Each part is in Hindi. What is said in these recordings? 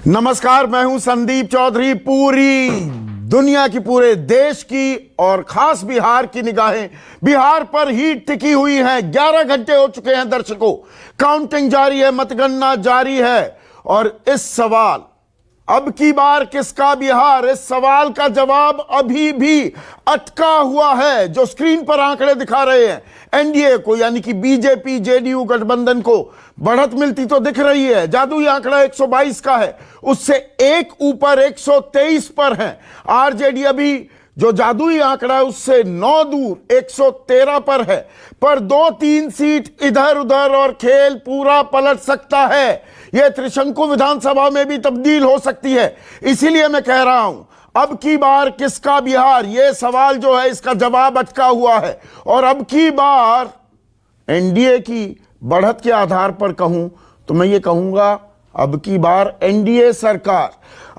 नमस्कार, मैं हूं संदीप चौधरी। पूरी दुनिया की, पूरे देश की और खास बिहार की निगाहें बिहार पर ही टिकी हुई हैं। 11 घंटे हो चुके हैं दर्शकों, काउंटिंग जारी है, मतगणना जारी है। और इस सवाल, अब की बार किसका बिहार, इस सवाल का जवाब अभी भी अटका हुआ है। जो स्क्रीन पर आंकड़े दिखा रहे हैं, एनडीए को यानी कि बीजेपी जेडीयू गठबंधन को बढ़त मिलती तो दिख रही है। जादुई आंकड़ा 122 का है, उससे एक ऊपर 123 पर है। आरजेडी अभी जो जादुई आंकड़ा है उससे 9 दूर 113 पर है। पर 2-3 सीट इधर उधर और खेल पूरा पलट सकता है। यह त्रिशंकु विधानसभा में भी तब्दील हो सकती है। इसीलिए मैं कह रहा हूं, अब की बार किसका बिहार, यह सवाल जो है इसका जवाब अटका हुआ है। और अब की बार एनडीए की बढ़त के आधार पर कहूं तो मैं ये कहूंगा, अब की बार एनडीए सरकार,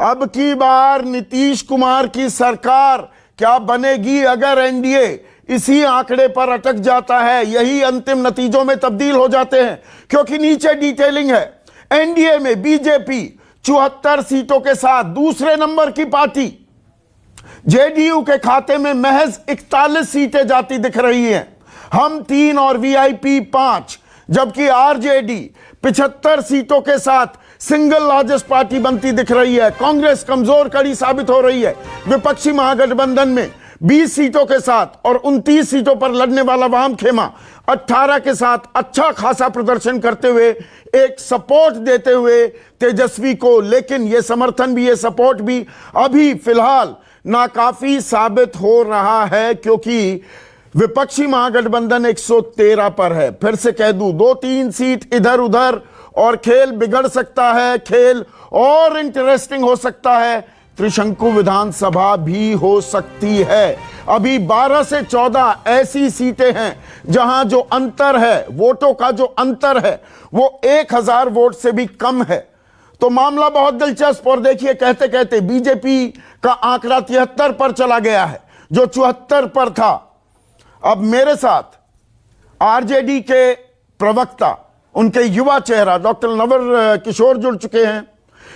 अब की बार नीतीश कुमार की सरकार क्या बनेगी अगर एनडीए इसी आंकड़े पर अटक जाता है। यही अंतिम नतीजों में तब्दील हो जाते हैं, क्योंकि नीचे डिटेलिंग है। एनडीए में बीजेपी 74 सीटों के साथ दूसरे नंबर की पार्टी, जेडीयू के खाते में महज 41 सीटें जाती दिख रही हैं। हम 3 और वीआईपी 5, जबकि आरजेडी 75 सीटों के साथ सिंगल लार्जेस्ट पार्टी बनती दिख रही है। कांग्रेस कमजोर कड़ी साबित हो रही है। विपक्षी महागठबंधन में 20 सीटों के साथ और 29 सीटों पर लड़ने वाला वाम खेमा 18 के साथ अच्छा खासा प्रदर्शन करते हुए, एक सपोर्ट देते हुए तेजस्वी को। लेकिन यह समर्थन भी, यह सपोर्ट भी अभी फिलहाल नाकाफी साबित हो रहा है, क्योंकि विपक्षी महागठबंधन 113 पर है। फिर से कह दूं, 2-3 सीट इधर उधर और खेल बिगड़ सकता है, खेल और इंटरेस्टिंग हो सकता है। त्रिशंकु विधानसभा भी हो सकती है। अभी 12 से 14 ऐसी सीटें हैं जहां जो अंतर है, वोटों का जो अंतर है वो 1000 वोट से भी कम है। तो मामला बहुत दिलचस्प। और देखिए, कहते कहते बीजेपी का आंकड़ा 73 पर चला गया है, जो 74 पर था। अब मेरे साथ आरजेडी के प्रवक्ता, उनके युवा चेहरा डॉक्टर नवर किशोर जुड़ चुके हैं।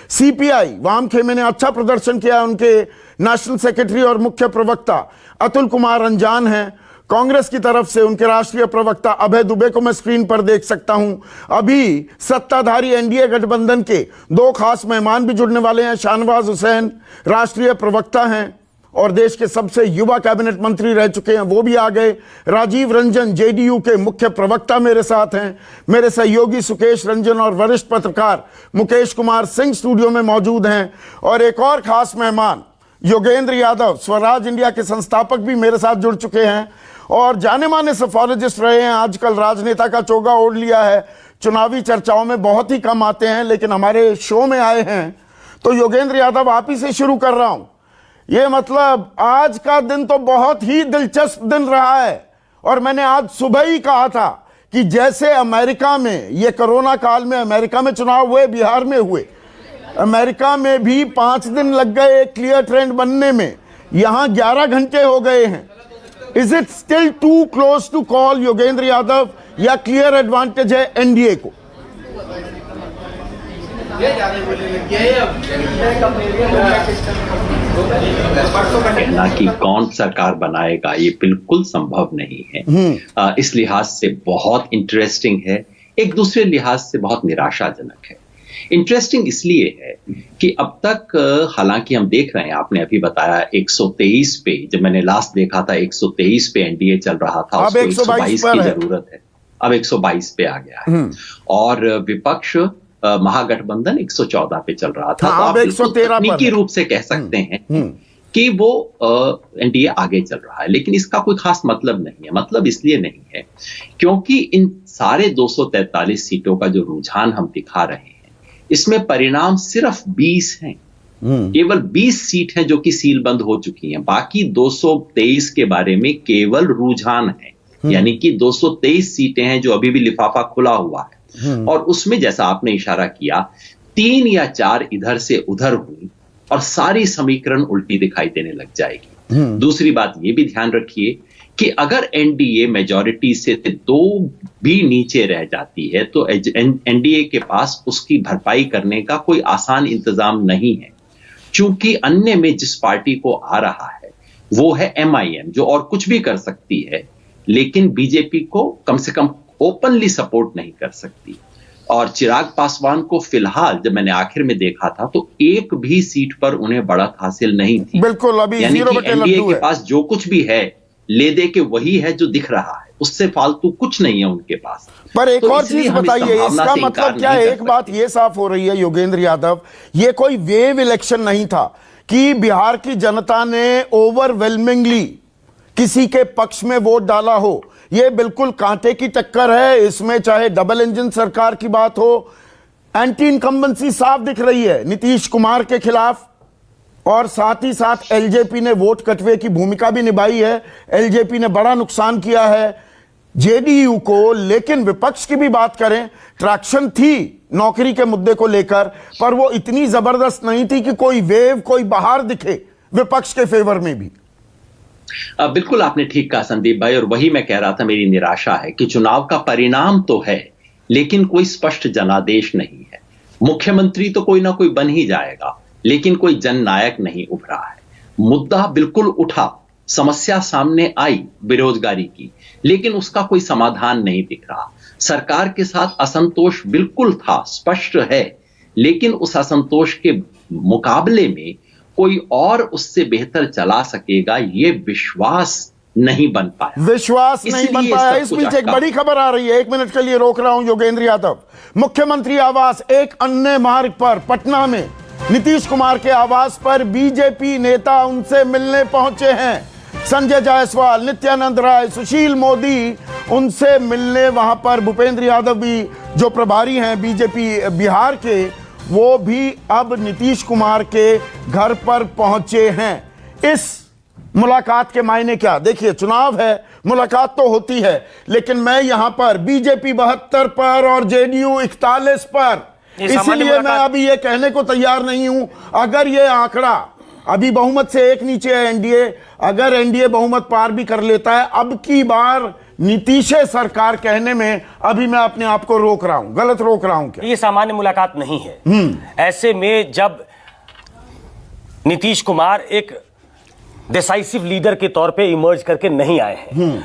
सीपीआई वाम खेमे ने अच्छा प्रदर्शन किया, उनके नेशनल सेक्रेटरी और मुख्य प्रवक्ता अतुल कुमार अंजान हैं। कांग्रेस की तरफ से उनके राष्ट्रीय प्रवक्ता अभय दुबे को मैं स्क्रीन पर देख सकता हूं। अभी सत्ताधारी एनडीए गठबंधन के 2 खास मेहमान भी जुड़ने वाले हैं। शाहनवाज हुसैन राष्ट्रीय प्रवक्ता हैं और देश के सबसे युवा कैबिनेट मंत्री रह चुके हैं, वो भी आ गए। राजीव रंजन जेडीयू के मुख्य प्रवक्ता मेरे साथ हैं। मेरे सहयोगी सुकेश रंजन और वरिष्ठ पत्रकार मुकेश कुमार सिंह स्टूडियो में मौजूद हैं। और एक और खास मेहमान योगेंद्र यादव, स्वराज इंडिया के संस्थापक, भी मेरे साथ जुड़ चुके हैं और जाने माने सोफोलॉजिस्ट रहे हैं। आजकल राजनेता का चोगा ओढ़ लिया है, चुनावी चर्चाओं में बहुत ही कम आते हैं, लेकिन हमारे शो में आए हैं। तो योगेंद्र यादव, आप ही से शुरू कर रहा हूं। ये मतलब आज का दिन तो बहुत ही दिलचस्प दिन रहा है। और मैंने आज सुबह ही कहा था कि जैसे अमेरिका में, ये कोरोना काल में अमेरिका में चुनाव हुए, बिहार में हुए, अमेरिका में भी 5 दिन लग गए एक क्लियर ट्रेंड बनने में, यहां 11 घंटे हो गए हैं। Is it still too close to call Yogendra Yadav, या क्लियर एडवांटेज है एनडीए को? कहना कि कौन सरकार बनाएगा ये बिल्कुल संभव नहीं है। इस लिहाज से बहुत इंटरेस्टिंग है, एक दूसरे लिहाज से बहुत निराशाजनक है। इंटरेस्टिंग इसलिए है कि अब तक, हालांकि हम देख रहे हैं, आपने अभी बताया 123 पे, जब मैंने लास्ट देखा था 123 पे एनडीए चल रहा था, अब 122 की जरूरत है। अब 122 पे आ गया है। और विपक्ष महागठबंधन 114 पे चल रहा था। हाँ, तो आप 113 तकनीकी रूप से कह सकते हैं कि वो एनडीए आगे चल रहा है, लेकिन इसका कोई खास मतलब नहीं है। मतलब इसलिए नहीं है क्योंकि इन सारे 243 सीटों का जो रुझान हम दिखा रहे हैं, इसमें परिणाम सिर्फ 20 हैं। केवल 20 सीट हैं जो कि सीलबंद हो चुकी हैं। बाकी 223 के बारे में केवल रुझान है, यानी कि 223 सीटें हैं जो अभी भी लिफाफा खुला हुआ है। और उसमें, जैसा आपने इशारा किया, 3 या 4 इधर से उधर हुई और सारी समीकरण उल्टी दिखाई देने लग जाएगी। दूसरी बात यह भी ध्यान रखिए कि अगर एनडीए मेजॉरिटी से 2 भी नीचे रह जाती है तो एनडीए के पास उसकी भरपाई करने का कोई आसान इंतजाम नहीं है, क्योंकि अन्य में जिस पार्टी को आ रहा है वो है एमआईएम, जो और कुछ भी कर सकती है लेकिन बीजेपी को कम से कम ओपनली सपोर्ट नहीं कर सकती। और चिराग पासवान को फिलहाल जब मैंने आखिर में देखा था तो एक भी सीट पर उन्हें बढ़त हासिल नहीं थी। बिल्कुल, अभी यानी जीरो कि बटे एनडीए लड्डू के है। पास जो कुछ भी है ले दे के वही है जो दिख रहा है, उससे फालतू कुछ नहीं है उनके पास। पर एक तो और इसलिए चीज हम इस बताइए, संभावना इसका से इनकार मतलब क्या नहीं है? कर एक बात सकते। ये साफ हो रही है योगेंद्र यादव, ये कोई वेव इलेक्शन नहीं था कि बिहार की जनता ने ओवरवेलमिंगली किसी के पक्ष में वोट डाला हो। ये बिल्कुल कांटे की टक्कर है। इसमें चाहे डबल इंजन सरकार की बात हो, एंटी इनकम्बेंसी साफ दिख रही है नीतीश कुमार के खिलाफ, और साथ ही साथ एलजेपी ने वोट कटवे की भूमिका भी निभाई है। एलजेपी ने बड़ा नुकसान किया है जेडीयू को। लेकिन विपक्ष की भी बात करें, ट्रैक्शन थी नौकरी के मुद्दे को लेकर, पर वो इतनी जबरदस्त नहीं थी कि कोई वेव, कोई बहार दिखे विपक्ष के फेवर में भी। बिल्कुल आपने ठीक कहा संदीप भाई, और वही मैं कह रहा था, मेरी निराशा है कि चुनाव का परिणाम तो है लेकिन कोई स्पष्ट जनादेश नहीं है। मुख्यमंत्री तो कोई ना कोई बन ही जाएगा लेकिन कोई जननायक नहीं उभरा है। मुद्दा बिल्कुल उठा, समस्या सामने आई बेरोजगारी की, लेकिन उसका कोई समाधान नहीं दिख रहा। सरकार के साथ असंतोष बिल्कुल था, स्पष्ट है, लेकिन उस असंतोष के मुकाबले में कोई और उससे बेहतर चला सकेगा ये विश्वास नहीं बन पाया। विश्वास नहीं बन पाया। इस बीच एक बड़ी खबर आ रही है, 1 मिनट के लिए रोक रहा हूं योगेंद्र यादव। मुख्यमंत्री आवास, एक अन्य मार्ग पर पटना में नीतीश कुमार के आवास पर बीजेपी नेता उनसे मिलने पहुंचे हैं। संजय जायसवाल, नित्यानंद राय, सुशील मोदी उनसे मिलने वहां पर, भूपेंद्र यादव भी जो प्रभारी हैं बीजेपी बिहार के, वो भी अब नीतीश कुमार के घर पर पहुंचे हैं। इस मुलाकात के मायने क्या? देखिए, चुनाव है, मुलाकात तो होती है, लेकिन मैं यहां पर बीजेपी 72 पर और जेडीयू 41 पर, इसीलिए मैं अभी ये कहने को तैयार नहीं हूं, अगर ये आंकड़ा अभी बहुमत से एक नीचे है एनडीए, अगर एनडीए बहुमत पार भी कर लेता है, अब की बार नीतीश सरकार कहने में अभी मैं अपने आप को रोक रहा हूं। गलत रोक रहा हूं क्या? ये सामान्य मुलाकात नहीं है। ऐसे में जब नीतीश कुमार एक डिसाइसिव लीडर के तौर पे इमर्ज करके नहीं आए हैं,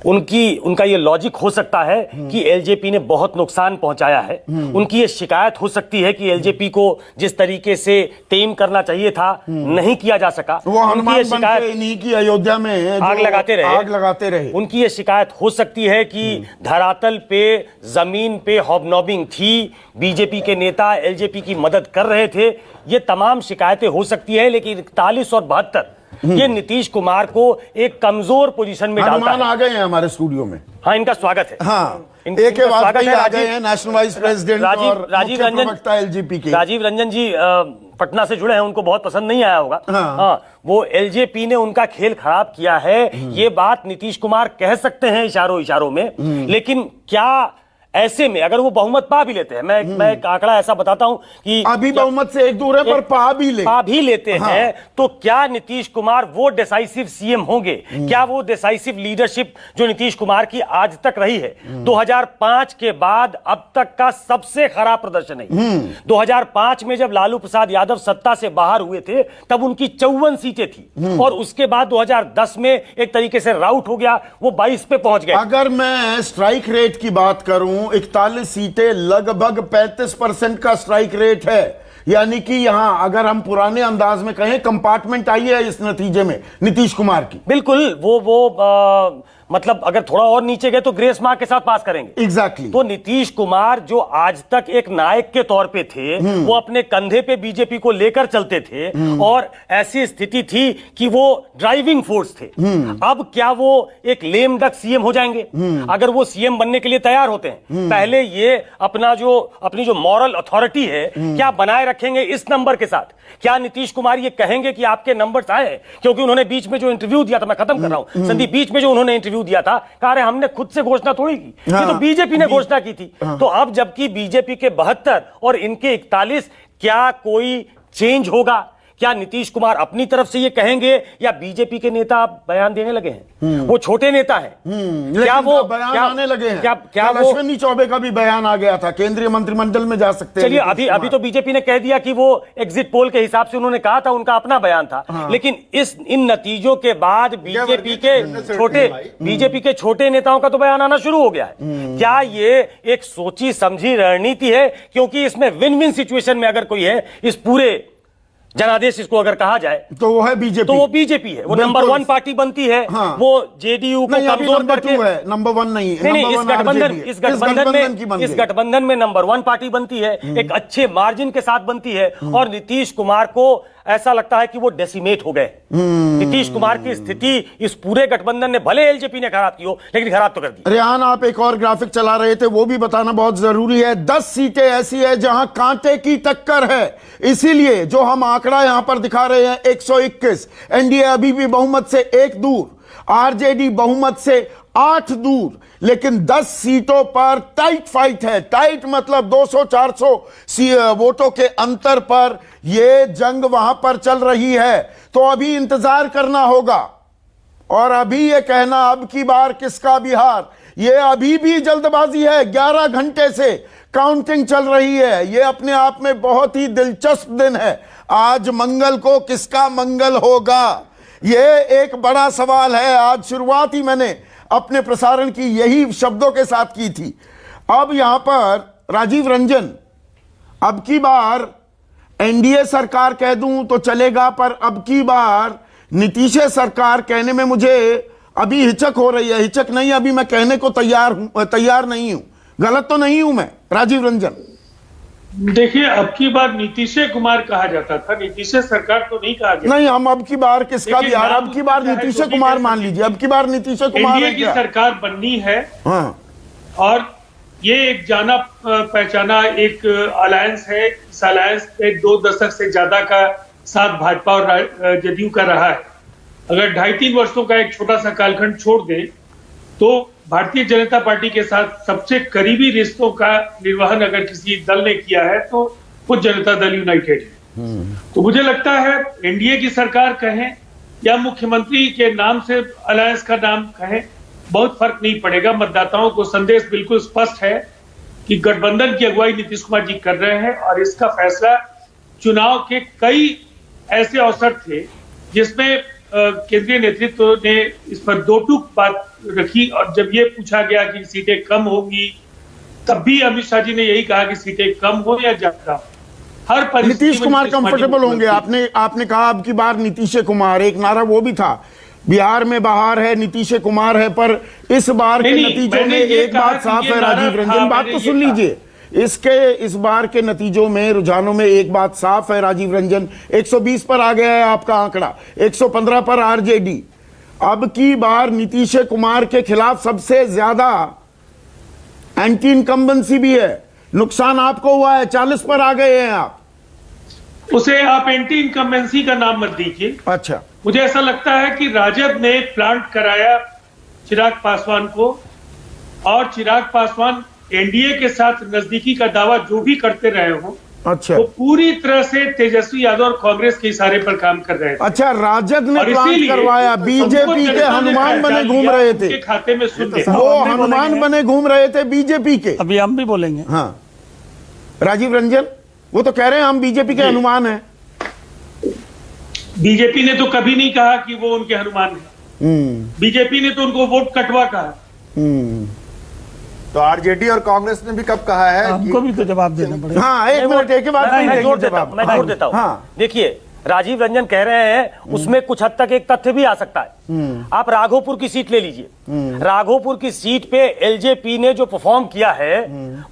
उनका ये लॉजिक हो सकता है कि एलजेपी ने बहुत नुकसान पहुंचाया है। उनकी ये शिकायत हो सकती है कि एलजेपी को जिस तरीके से टेम करना चाहिए था नहीं किया जा सका। वो उनकी ये शिकायत इन्हीं की अयोध्या में आग लगाते रहे। उनकी ये शिकायत हो सकती है कि धरातल पे, जमीन पे हॉबनॉबिंग थी, बीजेपी के नेता एलजेपी की मदद कर रहे थे। ये तमाम शिकायतें हो सकती है, लेकिन 41 और 72 ये नीतीश कुमार को एक कमजोर पोजीशन में डालता है। आ गए हैं हमारे स्टूडियो में। हाँ, इनका स्वागत है। हाँ, एक वाजपेयी आ गए हैं, नेशनल वाइस प्रेसिडेंट और राजीव रंजन एलजेपी के। राजीव रंजन जी पटना से जुड़े हैं, उनको बहुत पसंद नहीं आया होगा। हाँ। वो एलजेपी ने उनका खेल खराब किया है, ये बात नीतीश कुमार कह सकते हैं इशारों में, लेकिन क्या ऐसे में अगर वो बहुमत पा भी लेते हैं, मैं एक आंकड़ा ऐसा बताता हूं कि अभी बहुमत से एक दूर है, पर पा भी लेते हैं, तो क्या नीतीश कुमार वो डिसाइसिव सीएम होंगे? क्या वो डिसाइसिव लीडरशिप जो नीतीश कुमार की आज तक रही है, 2005 के बाद अब तक का सबसे खराब प्रदर्शन है। 2005 में जब लालू प्रसाद यादव सत्ता से बाहर हुए थे तब उनकी 54 सीटें थी, और उसके बाद 2010 में एक तरीके से राउट हो गया, वो 22 पे पहुंच गए। अगर मैं स्ट्राइक रेट की बात करूं, 41 सीटें, लगभग 35% का स्ट्राइक रेट है। यानी कि यहां अगर हम पुराने अंदाज में कहें, कंपार्टमेंट आई है इस नतीजे में नीतीश कुमार की। बिल्कुल, वो मतलब अगर थोड़ा और नीचे गए तो ग्रेस मार्क के साथ पास करेंगे। एग्जैक्टली। तो नीतीश कुमार जो आज तक एक नायक के तौर पे थे, वो अपने कंधे पे बीजेपी को लेकर चलते थे, और ऐसी स्थिति थी कि वो ड्राइविंग फोर्स थे। अब क्या वो एक लेम डक सीएम हो जाएंगे? अगर वो सीएम बनने के लिए तैयार होते हैं, पहले ये अपनी जो मॉरल अथॉरिटी है क्या बनाए रखेंगे इस नंबर के साथ? क्या नीतीश कुमार ये कहेंगे कि आपके नंबर्स आए? क्योंकि उन्होंने बीच में जो इंटरव्यू दिया था, मैं खत्म कर रहा हूं संदीप, बीच में जो उन्होंने इंटरव्यू दिया था, कहा रहे हमने खुद से घोषणा थोड़ी की, ये तो बीजेपी ने घोषणा की थी। तो अब जबकि बीजेपी के 72 और इनके 41, क्या कोई चेंज होगा? क्या नीतीश कुमार अपनी तरफ से ये कहेंगे या बीजेपी के नेता बयान देने लगे हैं? वो छोटे नेता हैं, क्या वो बयान क्या आने लगे हैं? क्या वो अश्विनी चौबे का भी बयान आ गया था, केंद्रीय मंत्रिमंडल में जा सकते हैं। चलिए, अभी तो बीजेपी ने कह दिया कि वो एग्जिट पोल के हिसाब से उन्होंने कहा था, उनका अपना बयान था। लेकिन इन नतीजों के बाद बीजेपी के छोटे नेताओं का तो बयान आना शुरू हो गया है। क्या ये एक सोची समझी रणनीति है? क्योंकि इसमें विन विन सिचुएशन में अगर कोई है इस पूरे जनादेश इसको अगर कहा जाए तो वो है बीजेपी। तो वो बीजेपी है, वो नंबर 1 पार्टी बनती है। हाँ। वो जेडीयू को कमजोर करके नंबर 1 नहीं है। नहीं, इस गठबंधन में नंबर 1 पार्टी बनती है, एक अच्छे मार्जिन के साथ बनती है। और नीतीश कुमार को ऐसा लगता है कि वो डेसिमेट हो गए। नीतीश कुमार की स्थिति इस पूरे गठबंधन ने, भले एलजेपी ने खराब की हो, लेकिन खराब तो कर दी। रेहान, आप एक और ग्राफिक चला रहे थे, वो भी बताना बहुत जरूरी है। 10 सीटें ऐसी है जहां कांटे की टक्कर है, इसीलिए जो हम आंकड़ा यहां पर दिखा रहे हैं 121। एनडीए अभी भी बहुमत से 1 दूर, आरजेडी बहुमत से 8 दूर, लेकिन 10 सीटों पर टाइट फाइट है। टाइट मतलब 200-400 वोटों के अंतर पर यह जंग वहां पर चल रही है। तो अभी इंतजार करना होगा। और अभी ये कहना अब की बार किसका बिहार, ये अभी भी जल्दबाजी है। 11 घंटे से काउंटिंग चल रही है। ये अपने आप में बहुत ही दिलचस्प दिन है। आज मंगल को किसका मंगल होगा, ये एक बड़ा सवाल है। आज शुरुआत ही मैंने अपने प्रसारण की यही शब्दों के साथ की थी। अब यहां पर राजीव रंजन, अब की बार एनडीए सरकार कह दूं तो चलेगा, पर अब की बार नीतीश सरकार कहने में मुझे अभी हिचक हो रही है। हिचक नहीं, अभी मैं कहने को तैयार नहीं हूं। गलत तो नहीं हूं मैं, राजीव रंजन? देखिए, अब की बार नीतीश कुमार कहा जाता था, नीतीश सरकार तो नहीं कहा गया। नहीं, हम अब की बार किसका बिहार, अब की बार नीतीश कुमार मान लीजिए, अब की बार नीतीश कुमार एनडीए की सरकार बननी है। हाँ। और ये एक जाना पहचाना एक अलायंस है। इस अलायंस में 2 दशक से ज्यादा का साथ भाजपा और जदयू का रहा है। अगर 2.5-3 वर्षों का एक छोटा सा कालखंड छोड़ दें तो भारतीय जनता पार्टी के साथ सबसे करीबी रिश्तों का निर्वहन अगर किसी दल ने किया है तो वो जनता दल यूनाइटेड है। तो मुझे लगता है एनडीए की सरकार कहें या मुख्यमंत्री के नाम से अलायंस का नाम कहें, बहुत फर्क नहीं पड़ेगा। मतदाताओं को संदेश बिल्कुल स्पष्ट है कि गठबंधन की अगुवाई नीतीश कुमार जी कर रहे हैं। और इसका फैसला चुनाव के कई ऐसे अवसर थे जिसमें केंद्रीय नेतृत्व ने इस पर 2 टूक बात रखी। और जब ये पूछा गया कि सीटें कम होंगी, तब भी अमित शाह जी ने यही कहा कि सीटें कम हो या ज्यादा, हर परिस्थिति नीतीश कुमार कंफर्टेबल होंगे। आपने कहा अब की बार नीतीश कुमार, एक नारा वो भी था, बिहार में बहार है, नीतीश कुमार है। पर इस बार के नतीजों में एक बात साफ है, राजीव रंजन, बात तो सुन लीजिए। इस बार के नतीजों में, रुझानों में एक बात साफ है, राजीव रंजन। 120 पर आ गया है आपका आंकड़ा, 115 पर आरजेडी। अब की बार नीतीश कुमार के खिलाफ सबसे ज्यादा एंटी इनकम्बेंसी भी है। नुकसान आपको हुआ है, 40 पर आ गए हैं आप। उसे आप एंटी इनकम्बेंसी का नाम मत दीजिए। अच्छा, मुझे ऐसा लगता है कि राजद ने प्लांट कराया चिराग पासवान को, और चिराग पासवान एनडीए के साथ नजदीकी का दावा जो भी करते रहे हो, अच्छा, वो पूरी तरह से तेजस्वी यादव और कांग्रेस के इशारे पर काम कर रहे थे। अच्छा, राजद ने प्लांट करवाया, बीजेपी के हनुमान बने घूम रहे थे, खाते में सुन वो हनुमान बने घूम रहे थे बीजेपी के। अभी हम भी बोलेंगे। हाँ, राजीव रंजन, वो तो कह रहे हैं हम बीजेपी के हनुमान हैं। बीजेपी ने तो कभी नहीं कहा कि वो उनके हनुमान हैं। बीजेपी ने तो उनको वोट कटवा कहा। तो आरजेडी और कांग्रेस ने भी कब कहा है? हमको भी तो जवाब देना पड़ेगा। हाँ, एक मिनट, एक बात मैं जोड़ देता हूं। हाँ, देखिए, राजीव रंजन कह रहे हैं उसमें कुछ हद तक एक तथ्य भी आ सकता है। आप राघोपुर की सीट ले लीजिए। राघोपुर की सीट पे एलजेपी ने जो परफॉर्म किया है,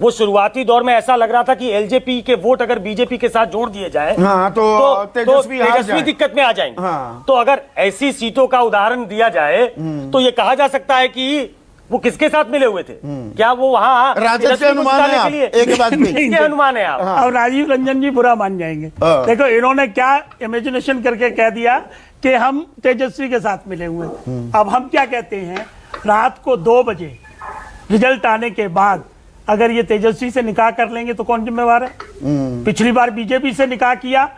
वो शुरुआती दौर में ऐसा लग रहा था कि एलजेपी के वोट अगर बीजेपी के साथ जोड़ दिए जाए हाँ, तो तेजस्वी दिक्कत में आ जाएंगे। हाँ। तो अगर ऐसी सीटों का उदाहरण दिया जाए तो ये कहा जा सकता है कि वो किसके साथ मिले हुए थे? क्या वो वहां राजद के हनुमान है आप? एक बात किसके हनुमान है आप? अब राजीव रंजन जी बुरा मान जाएंगे। देखो, इन्होंने क्या इमेजिनेशन करके कह दिया कि हम तेजस्वी के साथ मिले हुए। अब हम क्या कहते हैं, रात को 2 बजे रिजल्ट आने के बाद अगर ये तेजस्वी से निकाह कर लेंगे तो कौन जिम्मेवार है? पिछली बार बीजेपी से निकाह किया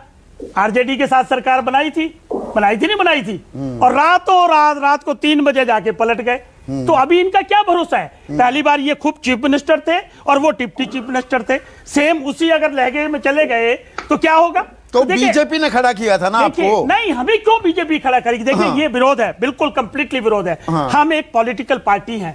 आरजेडी के साथ सरकार बनाई थी नहीं बनाई थी, और रात को 3 बजे जाके पलट गए। तो अभी इनका क्या भरोसा है? पहली बार ये खूब चीफ मिनिस्टर थे और वो डिप्टी चीफ मिनिस्टर थे, सेम उसी अगर लहजे में चले गए तो क्या होगा? तो देखिए, बीजेपी ने खड़ा किया था ना आपको। नहीं, हमें क्यों बीजेपी खड़ा करेगी? देखिए, ये विरोध है, बिल्कुल कंप्लीटली विरोध है। हम एक पॉलिटिकल पार्टी हैं,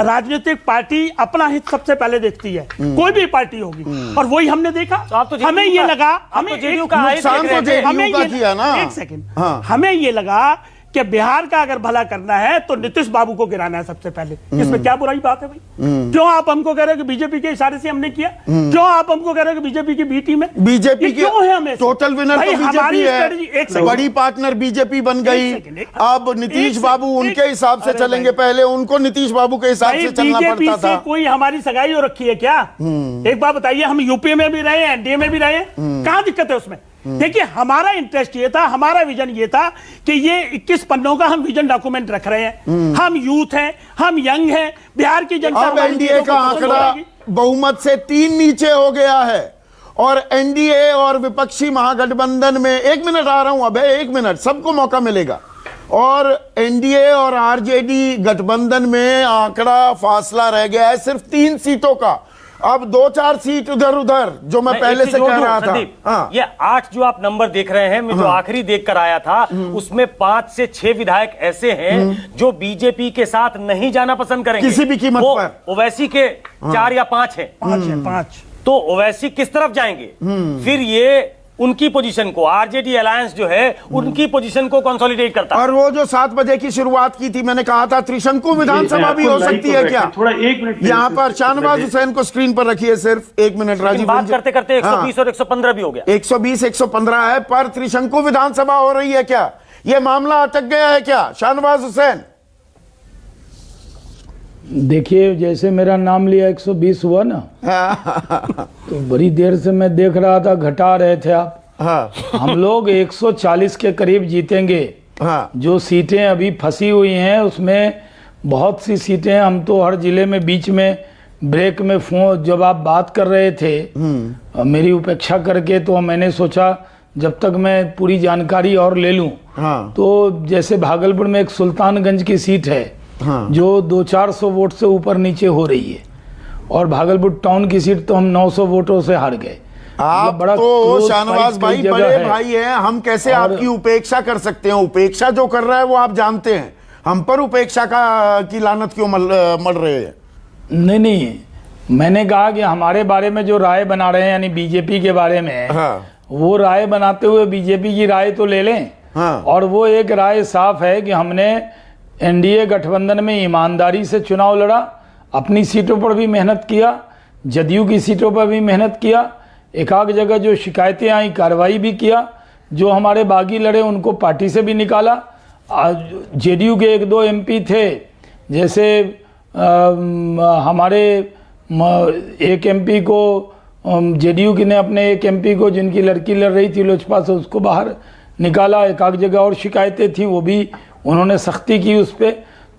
राजनीतिक पार्टी अपना हित सबसे पहले देखती है, कोई भी पार्टी होगी, और वही हमने देखा। हमें ये लगा, हमें नुकसान तो जेडीयू का किया ना। एक सेकंड, हमें ये लगा कि बिहार का अगर भला करना है तो नीतीश बाबू को गिराना है सबसे पहले। इसमें क्या बुराई बात है भाई? क्यों आप हमको कह रहे हो कि बीजेपी के इशारे से हमने किया? क्यों आप हमको कह रहे हो कि बीजेपी की बी टीम है? बीजेपी की क्यों है? हमें टोटल विनर तो बीजेपी है, बड़ी पार्टनर बीजेपी बन गई। अब नीतीश बाबू उनके हिसाब से चलेंगे, पहले उनको नीतीश बाबू के हिसाब से चलना पड़ता था। कोई हमारी सगाई हो रखी है क्या? एक बात बताइए, हम यूपी में भी रहे, एनडीए में भी रहे, कहां दिक्कत है उसमें? देखिए, हमारा इंटरेस्ट ये था, हमारा विजन ये था कि ये 21 पन्नों का हम विजन डॉक्यूमेंट रख रहे हैं। हम यूथ हैं, हम यंग हैं, बिहार की जनता। अब एनडीए का आंकड़ा बहुमत से 3 नीचे हो गया है, और एनडीए और विपक्षी महागठबंधन में, 1 मिनट आ रहा हूं, अब 1 मिनट, सबको मौका मिलेगा। और एनडीए और आरजेडी गठबंधन में आंकड़ा फासला रह गया है सिर्फ 3 सीटों का। अब 2-4 सीट उधर उधर, जो मैं पहले से कह रहा था। हाँ। ये 8 जो आप नंबर देख रहे हैं, मैं जो आखिरी देख कर आया था, उसमें 5 से 6 विधायक ऐसे हैं जो बीजेपी के साथ नहीं जाना पसंद करेंगे किसी भी कीमत पर। ओवैसी के 4 या 5 हैं। 5 तो ओवैसी किस तरफ जाएंगे? फिर ये उनकी पोजीशन को, आरजेडी अलायंस जो है उनकी पोजीशन को कंसोलिडेट करता है। और वो जो 7 बजे की शुरुआत की थी, मैंने कहा था त्रिशंकु विधानसभा भी हो सकती है क्या? थोड़ा 1 मिनट यहाँ पर शाहनवाज हुसैन को स्क्रीन पर रखिए, सिर्फ 1 मिनट। राजीव, बात करते करते 120 और 115 भी हो गया। 120 115 है, पर त्रिशंकु विधानसभा हो रही है क्या? ये मामला अटक गया है क्या, शाहनवाज हुसैन? देखिए, जैसे मेरा नाम लिया 120 हुआ ना, तो बड़ी देर से मैं देख रहा था, घटा रहे थे आप। हाँ। हम लोग 140 के करीब जीतेंगे। हाँ। जो सीटें अभी फंसी हुई हैं उसमें बहुत सी सीटें, हम तो हर जिले में बीच में ब्रेक में फोन जब आप बात कर रहे थे मेरी उपेक्षा करके, तो मैंने सोचा जब तक मैं पूरी जानकारी और ले लूं। हाँ। तो जैसे भागलपुर में एक सुल्तानगंज की सीट है, हाँ। जो 200-400 वोट से ऊपर नीचे हो रही है, और भागलपुर टाउन की सीट तो हम 900 वोटों से हार गए। आप बड़ा तो शाहनवाज भाई बड़े भाई हैं, हम कैसे आपकी उपेक्षा कर सकते हैं? उपेक्षा जो कर रहा है वो आप जानते हैं, हम पर उपेक्षा की लानत क्यों मर रहे हैं? नहीं, मैंने कहा कि हमारे बारे में जो राय बना रहे हैं, यानी बीजेपी के बारे में, हाँ। वो राय बनाते हुए बीजेपी की राय तो ले लें। हाँ। और वो एक राय साफ है कि हमने एनडीए गठबंधन में ईमानदारी से चुनाव लड़ा, अपनी सीटों पर भी मेहनत किया, जदयू की सीटों पर भी मेहनत किया, एक आध जगह जो शिकायतें आई कार्रवाई भी किया, जो हमारे बागी लड़े उनको पार्टी से भी निकाला। जेडीयू के 1-2 एमपी थे, जैसे हमारे एक एमपी को जेडीयू की ने अपने एक एमपी को, जिनकी लड़की लड़ रही थी लोजपा से, उसको बाहर निकाला। एक आध जगह और शिकायतें थी, वो भी उन्होंने सख्ती की उस पर।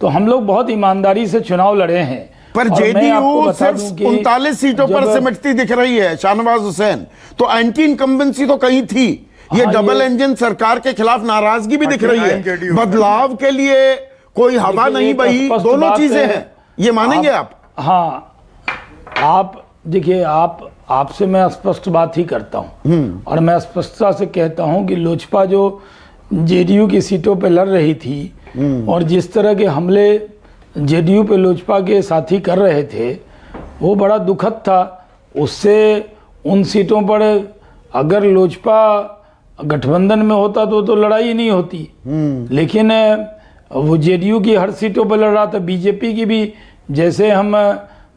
तो हम लोग बहुत ईमानदारी से चुनाव लड़े हैं। पर जेडीयू सिर्फ 39 सीटों पर सिमटती दिख रही है शाहनवाज हुसैन, तो एंटी इनकम्बेंसी तो कहीं थी। ये डबल इंजन सरकार के खिलाफ नाराजगी भी दिख रही है, बदलाव के लिए कोई हवा नहीं बही, दोनों चीजें हैं, ये मानेंगे आप? हाँ, आप देखिए, आपसे मैं स्पष्ट बात ही करता हूँ, और मैं स्पष्टता से कहता हूँ कि लोजपा जो जेडीयू की सीटों पे लड़ रही थी, और जिस तरह के हमले जेडीयू पे लोजपा के साथी कर रहे थे, वो बड़ा दुखद था। उससे उन सीटों पर अगर लोजपा गठबंधन में होता तो लड़ाई नहीं होती, लेकिन वो जेडीयू की हर सीटों पर लड़ रहा था। बीजेपी की भी, जैसे हम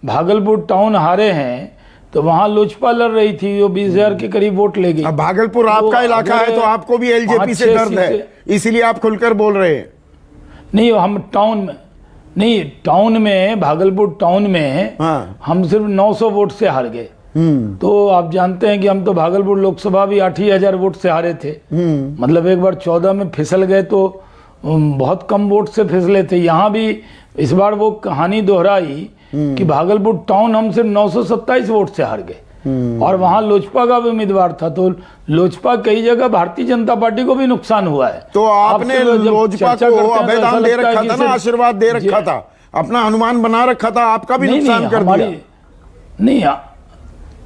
भागलपुर टाउन हारे हैं, तो वहां लोजपा लड़ रही थी, जो 20,000 के करीब वोट ले गई। अब भागलपुर आपका इलाका है, तो आपको भी एलजेपी से दर्द है, इसीलिए आप खुलकर बोल रहे हैं। नहीं, हम टाउन में भागलपुर टाउन में हम सिर्फ 900 वोट से हार गए। तो आप जानते हैं कि हम तो भागलपुर लोकसभा भी 8,000 वोट से हारे थे। मतलब एक बार 14 में फिसल गए, तो बहुत कम वोट से फिसले थे। यहाँ भी इस बार वो कहानी दोहराई कि भागलपुर टाउन हम सिर्फ 927 वोट से हार गए। और वहां लोजपा का भी उम्मीदवार था, तो लोजपा कई जगह भारतीय जनता पार्टी को भी नुकसान हुआ है। तो आपने लोजपा को अभयदान दे रखा था ना, आशीर्वाद दे रखा था, अपना हनुमान बना रखा था, आपका भी नुकसान कर दिया। नहीं,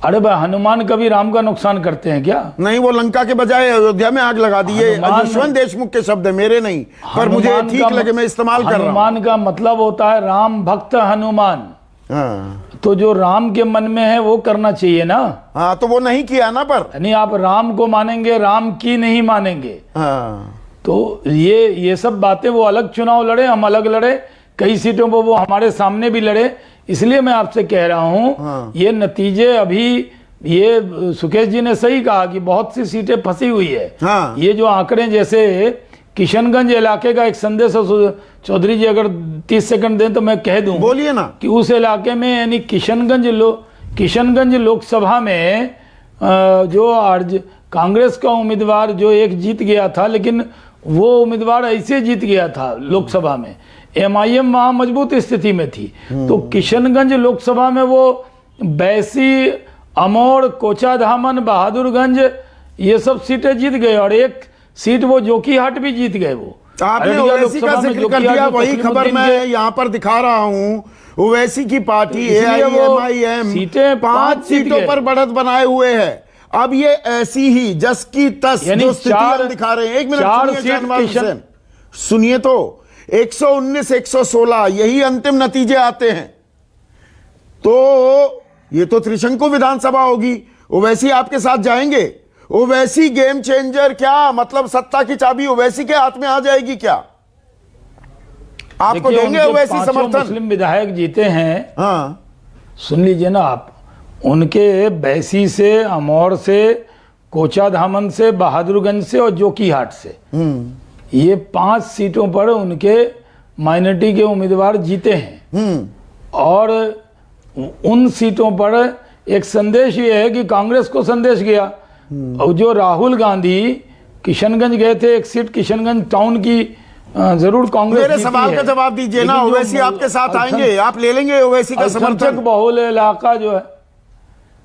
अरे भाई हनुमान कभी राम का नुकसान करते हैं क्या? नहीं, वो लंका के बजाय अयोध्या में आग लगा दी। ये यशवंत देशमुख के शब्द है, मेरे नहीं, पर मुझे ठीक लगे मैं इस्तेमाल कर रहा हूं। हनुमान का मतलब होता है राम भक्त हनुमान। तो जो राम के मन में है वो करना चाहिए ना। हाँ, तो वो नहीं किया ना, पर नहीं, आप राम को मानेंगे, राम की नहीं मानेंगे। तो ये सब बातें, वो अलग चुनाव लड़े, हम अलग लड़े, कई सीटों पर वो हमारे सामने भी लड़े। इसलिए मैं आपसे कह रहा हूं ये नतीजे अभी, ये सुकेश जी ने सही कहा कि बहुत सी सीटें फंसी हुई है। ये जो आंकड़े, जैसे किशनगंज इलाके का एक संदेश, चौधरी जी अगर 30 सेकंड दें तो मैं कह दूं, बोलिए ना, कि उस इलाके में यानी किशनगंज लोकसभा में जो आज कांग्रेस का उम्मीदवार जो एक जीत गया था, लेकिन वो उम्मीदवार ऐसे जीत गया था लोकसभा में, एमआईएम वहां मजबूत स्थिति में थी। तो किशनगंज लोकसभा में वो बैसी, अमोड़, कोचाधामन, बहादुरगंज ये सब सीटें जीत गए, और एक सीट वो जोकीहाट भी जीत गए। वो आपने ओवैसी का जिक्र कर दिया, वही खबर मैं यहाँ पर दिखा रहा हूँ। ओवैसी की पार्टी एआईएमआईएम 5 सीटों पर बढ़त बनाए हुए है। अब ये ऐसी ही जस की तस जो स्थिति हम दिखा रहे हैं। एक मिनट सुनिए, तो 119 116 यही अंतिम नतीजे आते हैं। तो ये तो त्रिशंकु विधानसभा होगी। ओवैसी आपके साथ जाएंगे? ओवैसी गेम चेंजर, क्या मतलब सत्ता की चाबी ओवैसी के हाथ में आ जाएगी क्या? आपको देंगे ओवैसी समर्थन? मुस्लिम विधायक जीते हैं। हाँ, सुन लीजिए ना आप, उनके बैसी से, अमौर से, कोचाधामन से, बहादुरगंज से और जोकीहाट से, ये 5 सीटों पर उनके माइनॉरिटी के उम्मीदवार जीते हैं। और उन सीटों पर एक संदेश ये है कि कांग्रेस को संदेश गया। और जो राहुल गांधी किशनगंज गए थे, एक सीट किशनगंज टाउन की जरूर कांग्रेस मेरे सवाल का जवाब दीजिए ना। ओवैसी आपके साथ आएंगे? आप ले लेंगे ओवैसी का समर्थन? बहुल इलाका जो है,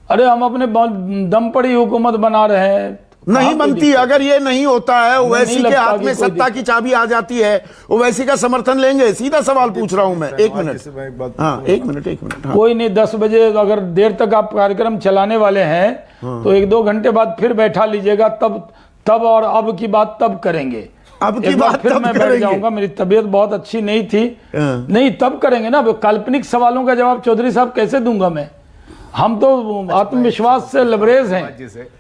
अरे हम अपने दम पर ही हुकूमत बना रहे हैं। नहीं बनती। अगर ये नहीं होता है, ओवैसी के हाथ में सत्ता की चाबी आ जाती है, ओवैसी का समर्थन लेंगे? सीधा सवाल पूछ रहा हूं मैं। एक मिनट, हाँ, एक मिनट। कोई नहीं, 10 बजे अगर देर तक आप कार्यक्रम चलाने वाले हैं तो 1-2 घंटे बाद फिर बैठा लीजिएगा, तब और अब की बात तब करेंगे। अब की बात फिर मैं बैठ जाऊंगा, मेरी तबीयत बहुत अच्छी नहीं थी। नहीं, तब करेंगे ना। काल्पनिक सवालों का जवाब चौधरी साहब कैसे दूंगा मैं? हम तो आत्मविश्वास से लबरेज हैं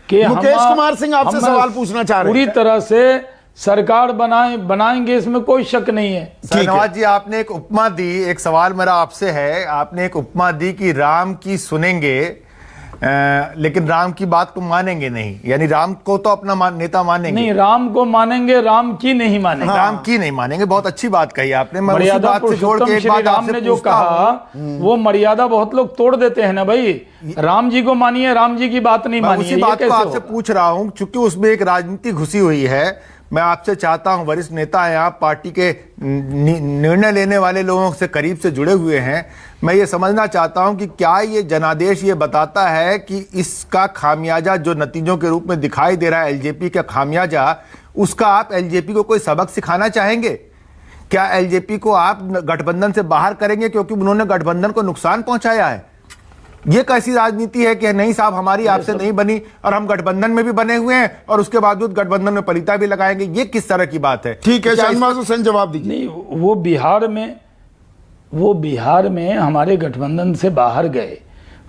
कि मुकेश कुमार सिंह आपसे सवाल पूछना चाह रहे हैं। पूरी तरह से सरकार बनाएंगे, इसमें कोई शक नहीं है। नवाज जी, आपने एक उपमा दी, एक सवाल मेरा आपसे है। आपने एक उपमा दी कि राम की सुनेंगे लेकिन राम की बात को मानेंगे नहीं, यानी राम को तो अपना नेता मानेंगे नहीं, राम को मानेंगे, राम की नहीं मानेंगे। राम की नहीं मानेंगे, बहुत अच्छी बात कही आपने। मैं उसी मर्यादा बात से जोड़ के एक बात राम ने जो कहा, वो मर्यादा बहुत लोग तोड़ देते हैं ना भाई। राम जी को मानिए, राम जी की बात नहीं मानिए। उसी बात को आपसे पूछ रहा हूं, चूंकि उसमें एक राजनीति घुसी हुई है। मैं आपसे चाहता हूं, वरिष्ठ नेता हैं आप, पार्टी के निर्णय लेने वाले लोगों से करीब से जुड़े हुए हैं, मैं ये समझना चाहता हूं कि क्या ये जनादेश ये बताता है कि इसका खामियाजा जो नतीजों के रूप में दिखाई दे रहा है, एलजेपी का खामियाजा, उसका आप एलजेपी को कोई सबक सिखाना चाहेंगे? क्या एलजेपी को आप गठबंधन से बाहर करेंगे क्योंकि उन्होंने गठबंधन को नुकसान पहुंचाया है? ये कैसी राजनीति है कि नहीं साहब, हमारी आपसे नहीं बनी और हम गठबंधन में भी बने हुए हैं और उसके बावजूद गठबंधन में पलीता भी लगाएंगे? ये किस तरह की बात है? ठीक है, शहनवाज हुसैन जवाब दीजिए। नहीं, वो बिहार में हमारे गठबंधन से बाहर गए।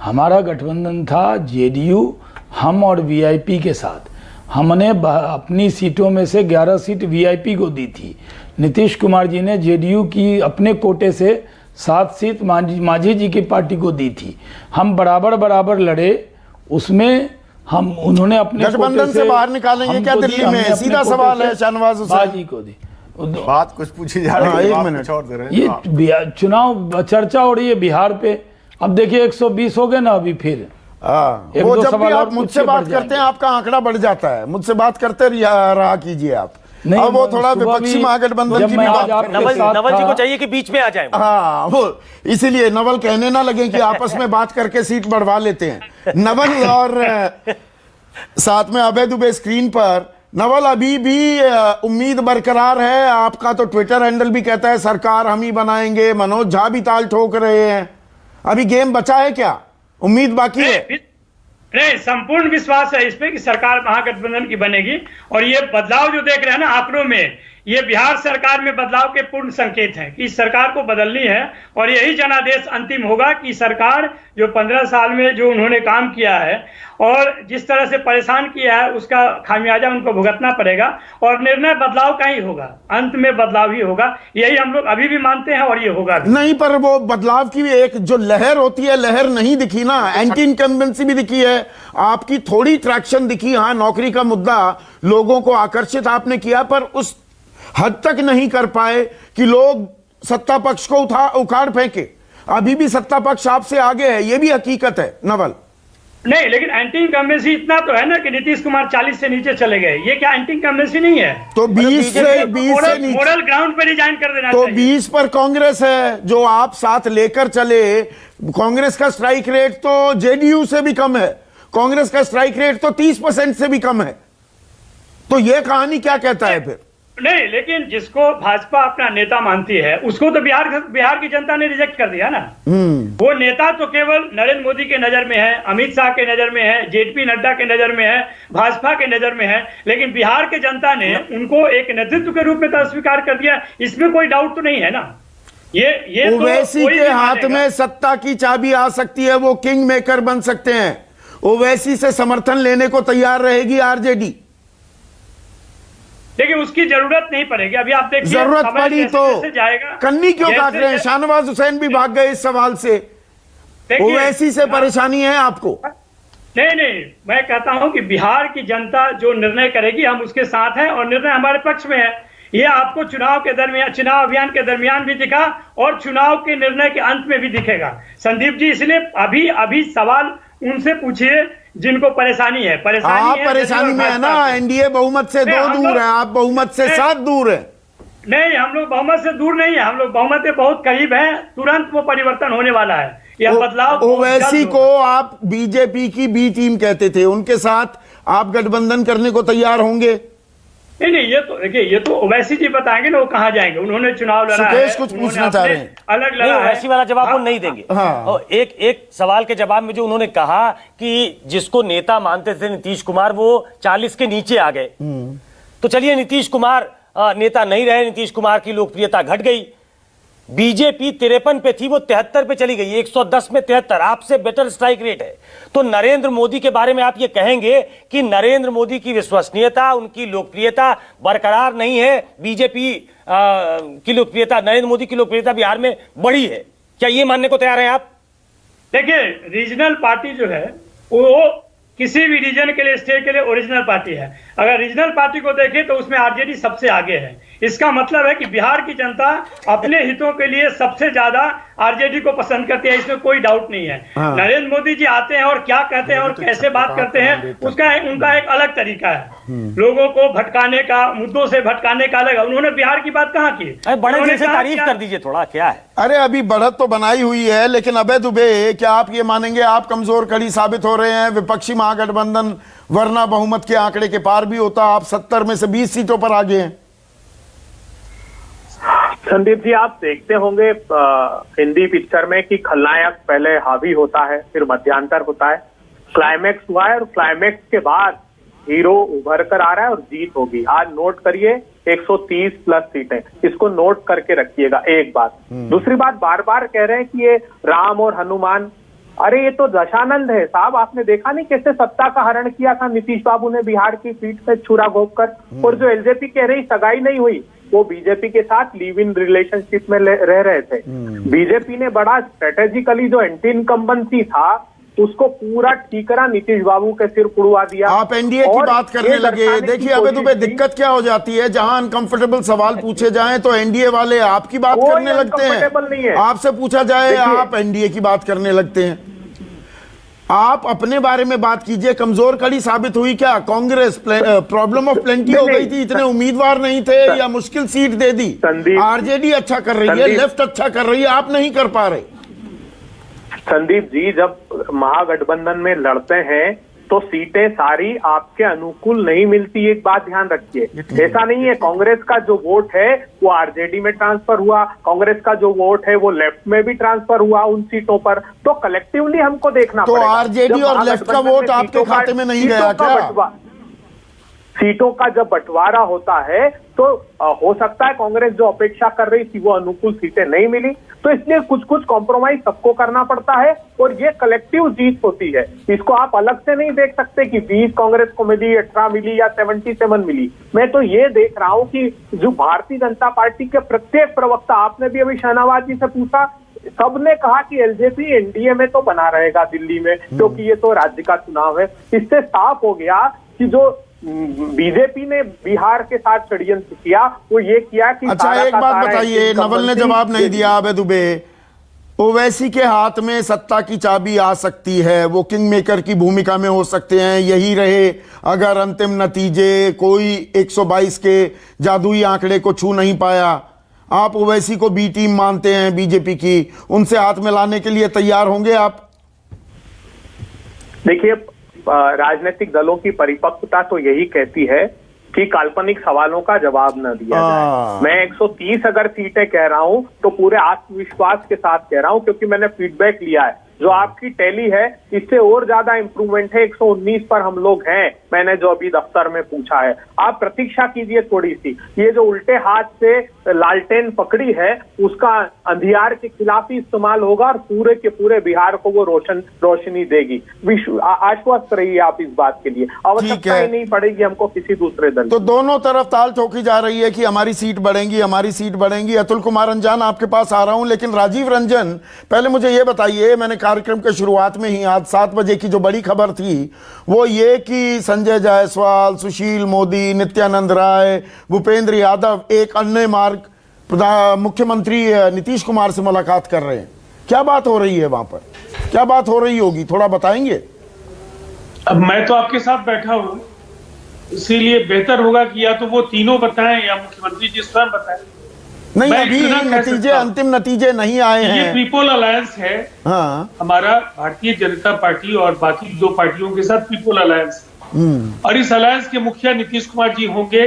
हमारा गठबंधन था जेडीयू, हम और वीआईपी के साथ। हमने अपनी सीटों में से 11 सीट वीआईपी को दी थी। नीतीश कुमार जी ने जेडीयू की अपने कोटे से 7 सीट मांझी जी की पार्टी को दी थी। हम बराबर लड़े, उसमें हम उन्होंने अपने गठबंधन से बाहर निकालेंगे क्या दिल्ली में? सीधा सवाल है शहनवाज हुसैन जी को दी। बात कुछ पूछी जा रही है, एक मिनट। ये चुनाव चर्चा हो रही है बिहार पे। अब देखिए 120 हो गए ना अभी फिर। वो जब भी आप मुझसे बात करते हैं आपका आंकड़ा बढ़ जाता है। मुझसे बात करते रहा कीजिए आप। नहीं, अब वो थोड़ा सुबह विपक्षी भी महागठबंधन जब की भी मैं आज बात आपके करने लगे। साथ नवल जी था- को चाहिए कि बीच में आ जाए। हाँ, वो इसीलिए नवल कहने ना लगे कि आपस में बात करके सीट बढ़वा लेते हैं। नवल और साथ में अभय दुबे स्क्रीन पर। नवल, अभी भी उम्मीद बरकरार है? आपका तो ट्विटर हैंडल भी कहता है सरकार हम ही बनाएंगे, मनोज झा भी ताल ठोक रहे हैं। अभी गेम बचा है क्या? उम्मीद बाकी है? नहीं, संपूर्ण विश्वास है इस पे कि सरकार महागठबंधन की बनेगी। और ये बदलाव जो देख रहे हैं ना आंकड़ों में, ये बिहार सरकार में बदलाव के पूर्ण संकेत हैं कि इस सरकार को बदलनी है। और यही जनादेश अंतिम होगा कि सरकार जो 15 साल में जो उन्होंने काम किया है और जिस तरह से परेशान किया है, उसका खामियाजा उनको भुगतना पड़ेगा। और निर्णय बदलाव का ही होगा, अंत में बदलाव ही होगा, यही हम लोग अभी भी मानते हैं और ये होगा भी। नहीं, पर वो बदलाव की एक जो लहर होती है, लहर नहीं दिखी ना। एंटी इनकम्बेंसी भी दिखी है, आपकी थोड़ी ट्रैक्शन दिखी। हाँ, नौकरी का मुद्दा लोगों को आकर्षित आपने किया, पर उस हद तक नहीं कर पाए कि लोग सत्ता पक्ष को उखाड़ फेंके। अभी भी सत्ता पक्ष आपसे आगे है, यह भी हकीकत है नवल। नहीं, लेकिन एंटी इनकम्बेंसी इतना तो है ना कि नीतीश कुमार 40 से नीचे चले गए। ये क्या एंटी इनकम्बेंसी नहीं है? तो 20 से नीचे, मॉडल ग्राउंड पे रिजाइन कर देना तो चाहिए। 20 पर कांग्रेस है जो आप साथ लेकर चले। कांग्रेस का स्ट्राइक रेट तो जेडीयू से भी कम है, कांग्रेस का स्ट्राइक रेट तो 30% से भी कम है। तो यह कहानी क्या कहता है फिर? नहीं, लेकिन जिसको भाजपा अपना नेता मानती है उसको तो बिहार की जनता ने रिजेक्ट कर दिया ना। वो नेता तो केवल नरेंद्र मोदी के नजर में है, अमित शाह के नजर में है, जेपी नड्डा के नजर में है, भाजपा के नजर में है, लेकिन बिहार के जनता ने उनको एक नेतृत्व के रूप में तो स्वीकार कर दिया। इसमें कोई डाउट तो नहीं है ना। ये तो ओवैसी कोई के भी हाथ मानेगा। में सत्ता की चाबी आ सकती है, वो किंग मेकर बन सकते हैं। ओवैसी से समर्थन लेने को तैयार रहेगी आरजेडी, लेकिन उसकी जरूरत नहीं पड़ेगी। अभी आप देखिए, जरूरत समय पड़ी जैसे तो जैसे जाएगा, कन्नी क्यों जैसे काट रहे हैं? जैसे- शाहनवाज हुसैन भी भाग गए इस सवाल से। देखिए, ओवैसी से परेशानी है आपको? नहीं, मैं कहता हूं कि बिहार की जनता जो निर्णय करेगी हम उसके साथ हैं और निर्णय हमारे पक्ष में है। ये आपको चुनाव अभियान के दरमियान भी दिखा और चुनाव के निर्णय के अंत में भी दिखेगा। संदीप जी, इसलिए अभी सवाल उनसे पूछिए जिनको परेशानी है। आप परेशानी में है ना। एनडीए बहुमत से 2 दूर है, आप बहुमत से 7 दूर है। नहीं, हम लोग बहुमत से दूर नहीं है, हम लोग बहुमत के बहुत करीब हैं। तुरंत वो परिवर्तन होने वाला है। यह बदलाव ओवैसी को आप बीजेपी की बी टीम कहते थे, उनके साथ आप गठबंधन करने को तैयार होंगे? नहीं, ये तो देखिए, ये तो ओवैसी जी बताएंगे ना वो कहाँ जाएंगे। उन्होंने चुनाव लड़ा है, सुकेश कुछ उन्होंने पूछना चाह अपने रहे हैं। अलग नहीं, लड़ा है। वैसी वाला जवाब वो नहीं देंगे। हाँ। और एक सवाल के जवाब में जो उन्होंने कहा कि जिसको नेता मानते थे नीतीश कुमार, वो 40 के नीचे आ गए। तो चलिए, नीतीश कुमार नेता नहीं रहे, नीतीश कुमार की लोकप्रियता घट गई। बीजेपी 53 पे थी, वो 73 पे चली गई, 110 में 73, आपसे बेटर स्ट्राइक रेट है। तो नरेंद्र मोदी के बारे में आप ये कहेंगे कि नरेंद्र मोदी की विश्वसनीयता, उनकी लोकप्रियता बरकरार नहीं है? बीजेपी की लोकप्रियता, नरेंद्र मोदी की लोकप्रियता बिहार में बढ़ी है, क्या ये मानने को तैयार हैं आप? देखिए, रीजनल पार्टी जो है वो किसी भी रीजन के लिए, स्टेट के लिए ओरिजिनल पार्टी है। अगर रीजनल पार्टी को देखें तो उसमें आरजेडी सबसे आगे है। इसका मतलब है कि बिहार की जनता अपने हितों के लिए सबसे ज्यादा आरजेडी को पसंद करती है, इसमें कोई डाउट नहीं है। नरेंद्र मोदी जी आते हैं और क्या कहते हैं और कैसे बात करते हैं, उनका एक अलग तरीका है। लोगों को भटकाने का, मुद्दों से भटकाने का अलग। उन्होंने बिहार की बात कहाँ की? बड़े दिल से कहा तारीफ क्या- कर दीजिए थोड़ा, क्या है? अरे अभी बढ़त तो बनाई हुई है, लेकिन अभय दुबे, क्या आप ये मानेंगे आप कमजोर कड़ी साबित हो रहे हैं? विपक्षी महागठबंधन वरना बहुमत के आंकड़े के पार भी होता, आप 70 में से 20 सीटों पर आगे हैं। संदीप जी, आप देखते होंगे हिंदी पिक्चर में कि खलनायक पहले हावी होता है, फिर मध्यांतर होता है, क्लाइमैक्स हुआ है और क्लाइमैक्स के बाद हीरो उभर कर आ रहा है और जीत होगी। आज नोट करिए 130 प्लस सीटें, इसको नोट करके रखिएगा। एक बात। दूसरी बात, बार बार कह रहे हैं कि ये राम और हनुमान, अरे ये तो दशानंद है साहब। आपने देखा नहीं कैसे सत्ता का हरण किया था नीतीश बाबू ने बिहार की सीट पे छुरा घोंप कर? और जो एलजेपी कह रही सगाई नहीं हुई, वो बीजेपी के साथ लिव इन रिलेशनशिप में रह रहे थे। बीजेपी ने बड़ा स्ट्रेटेजिकली जो एंटी इनकम्बेंसी था उसको पूरा ठीकरा नीतीश बाबू के सिर उड़वा दिया। आप एनडीए की और बात करने ये लगे। दर्शाने की देखिए अबे दुबे, कोशिश की- दिक्कत क्या हो जाती है, जहां अनकंफर्टेबल सवाल पूछे जाएं तो एनडीए वाले आपकी बात कोई करने लगते uncomfortable नहीं हैं, है। आपसे पूछा जाए देखिए- आप एनडीए की बात करने लगते हैं। आप अपने बारे में बात कीजिए, कमजोर कड़ी साबित हुई क्या कांग्रेस? प्रॉब्लम ऑफ प्लेंटी हो गई थी, इतने उम्मीदवार नहीं थे या मुश्किल सीट दे दी? आरजेडी अच्छा कर रही है, लेफ्ट अच्छा कर रही है, आप नहीं कर पा रहे। संदीप जी, जब महागठबंधन में लड़ते हैं तो सीटें सारी आपके अनुकूल नहीं मिलती, एक बात ध्यान रखिए। ऐसा नहीं है कांग्रेस का जो वोट है वो आरजेडी में ट्रांसफर हुआ, कांग्रेस का जो वोट है वो लेफ्ट में भी ट्रांसफर हुआ उन सीटों पर, तो कलेक्टिवली हमको देखना तो आरजेडी और लेफ्ट का वोट आपके खाते में नहीं गया क्या? सीटों का जब बंटवारा होता है तो हो सकता है कांग्रेस जो अपेक्षा कर रही थी वो अनुकूल सीटें नहीं मिली, तो इसलिए कुछ कुछ कॉम्प्रोमाइज सबको करना पड़ता है और ये कलेक्टिव जीत होती है। इसको आप अलग से नहीं देख सकते कि 20 कांग्रेस को मिली, 18 मिली या 77 मिली। मैं तो ये देख रहा हूं कि जो भारतीय जनता पार्टी के प्रत्येक प्रवक्ता, आपने भी अभी शाहनवाज जी से पूछा, सबने कहा कि एलजेपी एनडीए में तो बना रहेगा दिल्ली में, क्योंकि ये तो राज्य का चुनाव है। इससे साफ हो गया कि जो बीजेपी ने बिहार के साथ षड्यंत्र किया वो ये किया कि अच्छा, एक बात बताइए, नवल ने जवाब नहीं दिया अबे दुबे, ओवैसी के हाथ में सत्ता की चाबी आ सकती है, वो किंग मेकर की भूमिका में हो सकते हैं, यही रहे अगर अंतिम नतीजे कोई 122 के जादुई आंकड़े को छू नहीं पाया। आप ओवैसी को बी टीम मानते हैं बीजेपी की, उनसे हाथ मिलाने के लिए तैयार होंगे आप? देखिए, राजनीतिक दलों की परिपक्वता तो यही कहती है कि काल्पनिक सवालों का जवाब न दिया जाए। मैं 130 अगर सीटें कह रहा हूं तो पूरे आत्मविश्वास के साथ कह रहा हूं, क्योंकि मैंने फीडबैक लिया है। जो आपकी टैली है इससे और ज्यादा इंप्रूवमेंट है, 119 पर हम लोग हैं, मैंने जो अभी दफ्तर में पूछा है। आप प्रतीक्षा कीजिए थोड़ी सी, ये जो उल्टे हाथ से लालटेन पकड़ी है उसका अंधियार के खिलाफ ही इस्तेमाल होगा और पूरे के पूरे बिहार को वो रोशनी देगी। आश्वस्त रहिए आप इस बात के लिए, आवश्यकता ही नहीं पड़ेगी हमको किसी दूसरे दल। तो दोनों तरफ ताल ठोकी जा रही है कि हमारी सीट बढ़ेंगी, हमारी सीट बढ़ेंगी। अतुल कुमार अंजान आपके पास आ रहा हूं, लेकिन राजीव रंजन पहले मुझे ये बताइए, मैंने कार्यक्रम के शुरुआत में ही आज 7 बजे की जो बड़ी खबर थी वो ये कि संजय जायसवाल, सुशील मोदी, नित्यानंद राय, भूपेंद्र यादव एक अन्य मार्ग मुख्यमंत्री नीतीश कुमार से मुलाकात कर रहे हैं। क्या बात हो रही है वहां पर, क्या बात हो रही होगी, थोड़ा बताएंगे? अब मैं तो आपके साथ बैठा हूं, इसीलिए बेहतर होगा कि या तो वो तीनों बताएं या मुख्यमंत्री जी स्वयं बताएं। नहीं, अभी नतीजे, अंतिम नतीजे नहीं आए हैं। ये पीपल अलायंस है, हाँ, हमारा भारतीय जनता पार्टी और बाकी 2 पार्टियों के साथ पीपल अलायंस, और इस अलायंस के मुखिया नीतीश कुमार जी होंगे।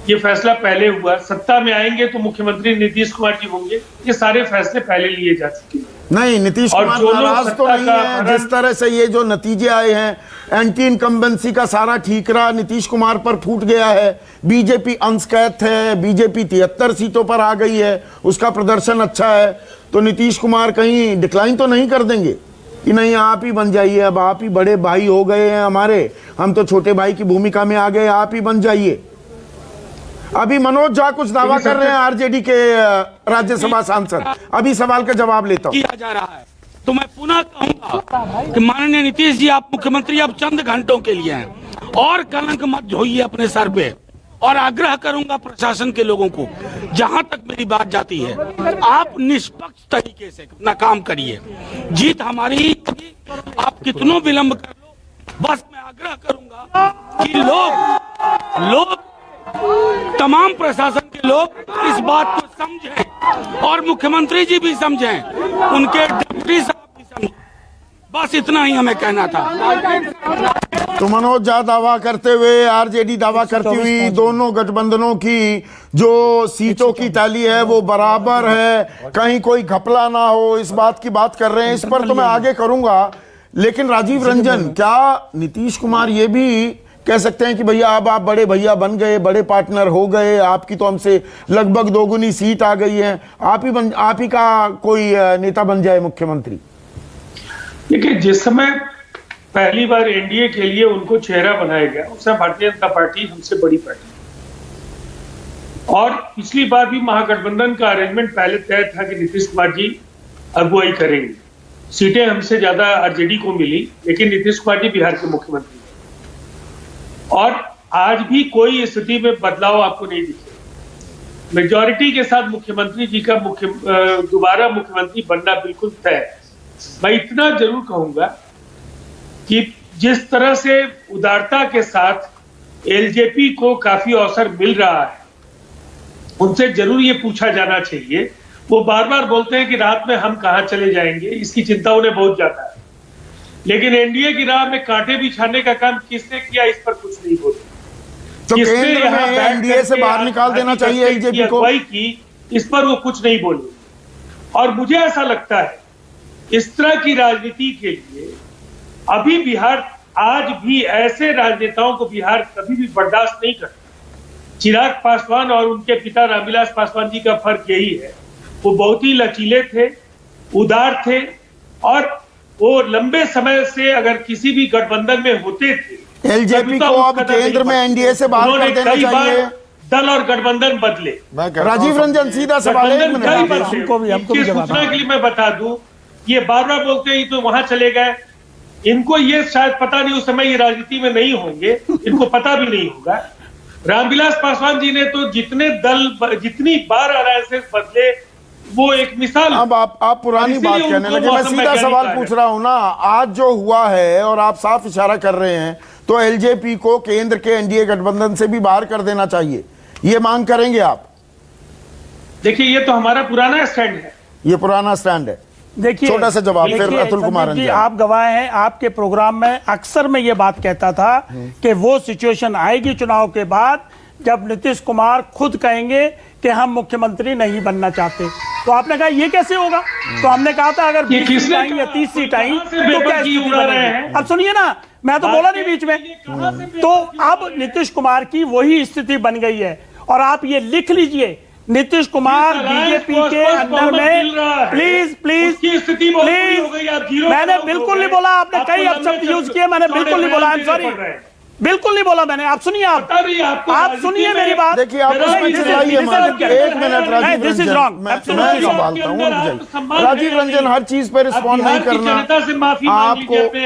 ये फैसला पहले हुआ, सत्ता में आएंगे तो मुख्यमंत्री नीतीश कुमार जी होंगे। ये सारे फैसले पहले लिए जा चुके हैं। नहीं, नीतीश कुमार नाराज तो नहीं है, जिस तरह से ये जो नतीजे आए हैं, एंटी इनकम्बेंसी का सारा ठीकरा नीतीश कुमार पर फूट गया है। बीजेपी अनस्कैथ है, बीजेपी 73 सीटों पर आ गई है, उसका प्रदर्शन अच्छा है, तो नीतीश कुमार कहीं डिक्लाइन तो नहीं कर देंगे कि नहीं आप ही बन जाइए, अब आप ही बड़े भाई हो गए हैं हमारे, हम तो छोटे भाई की भूमिका में आ गए, आप ही बन जाइए। अभी मनोज झा कुछ दावा कर रहे हैं, आरजेडी के राज्यसभा सांसद। अभी सवाल का जवाब लेता हूं। किया जा रहा है तो मैं पुनः कहूंगा कि माननीय नीतीश जी, आप मुख्यमंत्री अब चंद घंटों के लिए हैं और कलंक मत ढोइए अपने सर पे, और आग्रह करूंगा प्रशासन के लोगों को, जहां तक मेरी बात जाती है, आप निष्पक्ष तरीके से अपना काम करिए। जीत हमारी ही होगी, आप कितनों विलंब कर लो, बस मैं आग्रह करूंगा कि लोग तमाम प्रशासन के लोग इस बात को समझें और मुख्यमंत्री जी भी समझें, उनके डिप्टी साहब भी समझें। बस इतना ही हमें कहना था। तो मनोज झा दावा करते हुए, आरजेडी दावा करती हुई, दोनों गठबंधनों की जो सीटों की टैली है वो बराबर है, कहीं कोई घपला ना हो, इस बात की बात कर रहे हैं। इस पर तो मैं आगे करूंगा, लेकिन राजीव रंजन, क्या नीतीश कुमार ये भी कह सकते हैं कि भैया अब आप बड़े भैया बन गए, बड़े पार्टनर हो गए, आपकी तो हमसे लगभग 2 गुनी सीट आ गई है, आप ही का कोई नेता बन जाए मुख्यमंत्री? देखिए, जिस समय पहली बार एनडीए के लिए उनको चेहरा बनाया गया, उस समय भारतीय जनता पार्टी हमसे बड़ी पार्टी, और पिछली बार भी महागठबंधन का अरेंजमेंट पहले तय था कि नीतीश कुमार जी अगुवाई करेंगे। सीटें हमसे ज्यादा आरजेडी को मिली, लेकिन नीतीश कुमार जी बिहार के मुख्यमंत्री, और आज भी कोई स्थिति में बदलाव आपको नहीं दिखेगा। मेजॉरिटी के साथ मुख्यमंत्री जी का दोबारा मुख्यमंत्री बनना बिल्कुल तय। मैं इतना जरूर कहूंगा कि जिस तरह से उदारता के साथ एलजेपी को काफी अवसर मिल रहा है, उनसे जरूर ये पूछा जाना चाहिए। वो बार बार बोलते हैं कि रात में हम कहां चले जाएंगे, इसकी चिंता उन्हें बहुत ज्यादा है, लेकिन एनडीए की राह में कांटे बिछाने का काम किसने किया, इस पर कुछ नहीं बोले। तो केंद्र में एनडीए से बाहर निकाल देना चाहिए एलजेपी को, अगुवाई की, इस पर वो कुछ नहीं बोले। और मुझे ऐसा लगता है इस तरह की राजनीति के लिए अभी बिहार, आज भी ऐसे राजनेताओं को बिहार कभी भी बर्दाश्त नहीं करता। चिराग पासवान और उनके पिता रामविलास पासवान जी का फर्क यही है, वो बहुत ही लचीले थे, उदार थे, और वो लंबे समय से अगर किसी भी गठबंधन में होते थे, एलजेपी को अब केंद्र में एनडीए से बाहर कर देना चाहिए। दल और गठबंधन बदले। राजीव रंजन, सीधा सवाल है, सूचना के लिए मैं बता दूं, ये बार बार बोलते हैं तो वहां चले गए, इनको ये शायद पता नहीं, उस समय ये राजनीति में नहीं होंगे, इनको पता भी नहीं होगा। रामविलास पासवान जी ने तो जितने दल, जितनी बार अलायंसेस बदले, वो एक मिसाल। अब आप पुरानी बात कहने लगे, मैं सीधा सवाल पूछ रहा हूं ना। आज जो हुआ है और आप साफ इशारा कर रहे हैं, तो एलजेपी को केंद्र के एनडीए गठबंधन से भी बाहर कर देना चाहिए, ये मांग करेंगे आप? देखिए, ये तो हमारा पुराना स्टैंड है। ये पुराना स्टैंड है। देखिए, छोटा सा जवाब, फिर अतुल कुमार जी, आप गवाह हैं। आपके प्रोग्राम में अक्सर मैं ये बात कहता था कि वो सिचुएशन आएगी चुनाव के बाद जब नीतीश कुमार खुद कहेंगे कि हम मुख्यमंत्री नहीं बनना चाहते। तो आपने कहा ये कैसे होगा? तो हमने कहा था अगर 20 सीट आई या 30 सीट आई तो क्या स्थिति बनेगी? अब सुनिए ना, मैं तो बोला नहीं बीच में। तो अब नीतीश कुमार की वही स्थिति बन गई है, और आप ये लिख लीजिए, नीतीश कुमार बीजेपी के अंदर में, प्लीज प्लीज प्लीज, मैंने बिल्कुल नहीं बोला, आपने कई अपशब्द यूज किए, मैंने बिल्कुल नहीं बोला, आई एम सॉरी, बिल्कुल नहीं बोला मैंने। आप सुनिए, आप सुनिए मेरी बात। देखिए, आप उसमें चिल्लाइए मत। एक minute Rajiv this is wrong, मैं संभालता हूँ। राजीव रंजन, हर चीज पर रिस्पॉन्ड नहीं करना,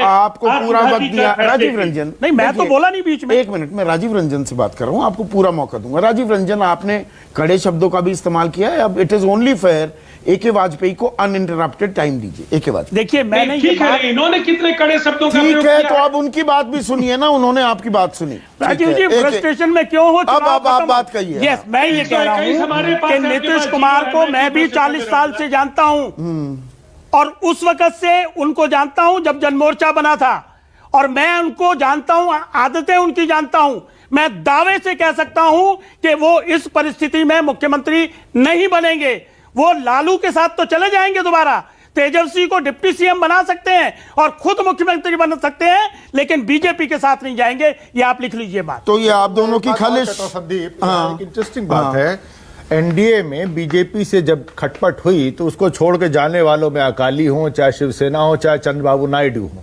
आपको पूरा वक्त दिया। राजीव रंजन, नहीं, मैं तो बोला नहीं बीच में। एक मिनट, मैं राजीव रंजन से बात कर रहा हूँ, आपको पूरा मौका दूंगा। राजीव रंजन, आपने कड़े शब्दों का भी इस्तेमाल किया है, अब इट इज ओनली फेयर एके वाजपेयी को अनइंटरप्टेड टाइम दीजिए। एके वाजपेयी, देखिए, मैंने इन्होंने कितने कड़े शब्दों का ठीक है, तो अब उनकी बात भी सुनिए ना, उन्होंने आपकी बात सुनी। राजीव जी, फ्रस्ट्रेशन में क्यों हो? अब आप बात कहिए। यस, मैं ये कह रहा हूँ कि नीतीश कुमार को मैं भी 40 साल से जानता हूँ, और उस वक्त से उनको जानता हूँ जब जनमोर्चा बना था, और मैं उनको जानता हूँ, आदतें उनकी जानता हूँ। मैं दावे से कह सकता हूँ कि वो इस परिस्थिति में मुख्यमंत्री नहीं बनेंगे। वो लालू के साथ तो चले जाएंगे दोबारा, तेजस्वी को डिप्टी सीएम बना सकते हैं और खुद मुख्यमंत्री बन सकते हैं, लेकिन बीजेपी के साथ नहीं जाएंगे। ये आप लिख लीजिए बात। तो ये आप दोनों की खालिश। संदीप, एक इंटरेस्टिंग बात है, एनडीए में बीजेपी से जब खटपट हुई तो उसको छोड़ के जाने वालों में अकाली हो, चाहे शिवसेना हो, चाहे चंद्रबाबू नायडू हो,